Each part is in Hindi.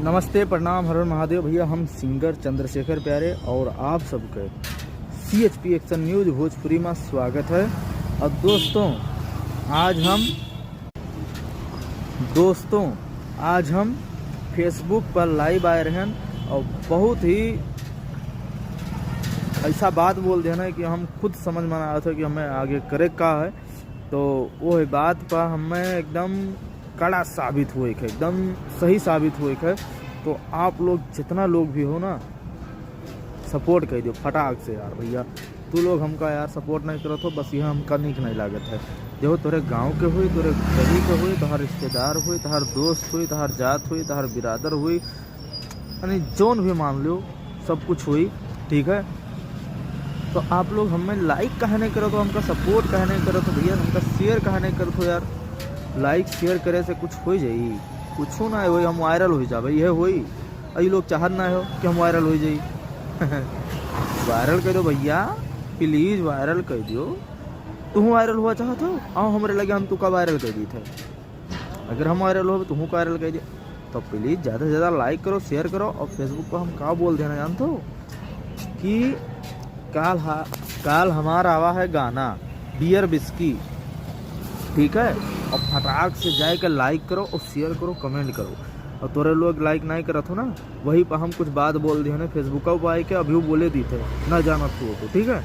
नमस्ते, प्रणाम, हर हर महादेव। भैया हम सिंगर चंद्रशेखर प्यारे और आप सबके CHP एक्शन न्यूज भोजपुरी में स्वागत है। और दोस्तों आज हम फेसबुक पर लाइव आए रहे हैं और बहुत ही ऐसा बात बोल देना है कि हम खुद समझ में आया था कि हमें आगे करे का है। तो वो बात पर हमें एकदम कड़ा साबित हुए है, एकदम सही साबित हुए है। तो आप लोग जितना लोग भी हो ना, सपोर्ट कर दो फटाक से यार। भैया तू लोग हमका यार सपोर्ट नहीं करो तो बस यह हमका नीक नहीं लागत है। देखो तोरे गांव के हुई, तोरे गली के हुई, तोहर रिश्तेदार हुई, तोहर दोस्त हुई, तोहर जात हुई, तोहर बिरादर हुई, यानी जोन भी मान लो सब कुछ हुई, ठीक है। तो आप लोग हमें लाइक कहा नहीं करो तो हमका सपोर्ट कहा नहीं करो तो भैया हमका शेयर कहा नहीं करो तो यार। लाइक शेयर करे से कुछ हो जाई, कुछ ना हो, हम वायरल हो जाए यह होई। अभी लोग चाहत ना हो कि हम वायरल हो जाई। वायरल कर दो भैया, प्लीज वायरल कर दो। तुम वायरल हुआ चाहत हो, आओ हमारे लगे हम तुका वायरल कर दी थे। अगर हम वायरल हो तुम को वायरल कर दिया तो प्लीज ज़्यादा से ज़्यादा लाइक करो, शेयर करो। और फेसबुक पर हम क्या बोल देना जानते हो कि काल हमारा आवा है गाना बियर बिस्की, ठीक है। और फटाक से जाए कर लाइक करो और शेयर करो, कमेंट करो। और तोरे लोग लाइक नहीं करत हो ना, वही पर हम कुछ बात बोल दिए ना फेसबुक पर आए के अभी बोले दी थे ना जानत हो तो, ठीक है।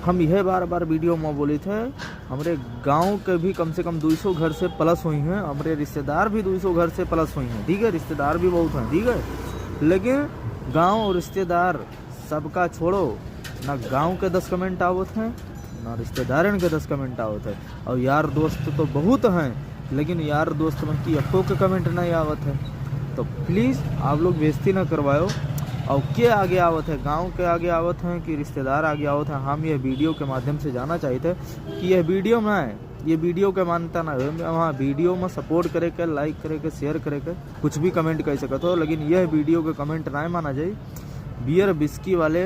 हम यह बार वीडियो में बोले थे हमारे गांव के भी कम से कम 200 घर से प्लस हुई हैं, हमारे रिश्तेदार भी 200 घर से प्लस हुई हैं, ठीक है। रिश्तेदार भी बहुत हैं, ठीक है। लेकिन गाँव और रिश्तेदार सबका छोड़ो ना, गांव के 10 कमेंट आवत हैं ना रिश्तेदारन के 10 कमेंट आवत है। और यार दोस्त तो बहुत हैं, लेकिन यार दोस्त में की अक्को के कमेंट नहीं आवत है। तो प्लीज़ आप लोग बेइज्जती ना करवाओ। और के आगे आवत है, गांव के आगे आवत हैं कि रिश्तेदार आगे आवत है। हम यह वीडियो के माध्यम से जानना चाहते कि यह वीडियो में है, ये वीडियो के मान्यता ना हो। वहाँ वीडियो में सपोर्ट करे के, लाइक करे के, शेयर करे के, कुछ भी कमेंट कर सकते हो, लेकिन यह वीडियो के कमेंट ना माना जाए। बियर बिस्की वाले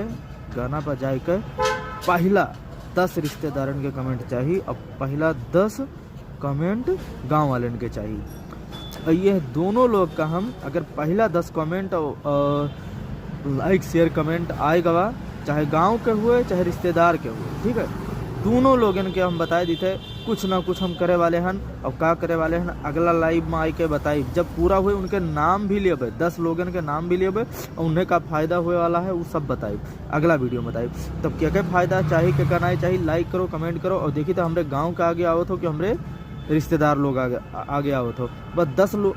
गाना पर जाकर पहला 10 रिश्तेदारन के कमेंट चाहिए और पहला 10 कमेंट गांव वालन के चाहिए। और ये दोनों लोग का हम अगर पहला 10 कमेंट और लाइक शेयर कमेंट आएगा, चाहे गांव के हुए चाहे रिश्तेदार के हुए, ठीक है। दोनों लोगन के हम बताए दी थे कुछ ना कुछ हम करे वाले हैं। और का करे वाले हैं अगला लाइव में आई के बताई, जब पूरा हुए उनके नाम भी लिए, 10 लोगन के नाम भी लिए और उन्हें का फायदा हुए वाला है वो सब बताई, अगला वीडियो में बताई। तब क्या क्या फायदा चाहिए, क्या करना चाहिए, लाइक करो, कमेंट करो। और देखिए तो हमारे गाँव का आगे आवत हो कि हमारे रिश्तेदार लोग आगे आवत हो, बस 10 लोग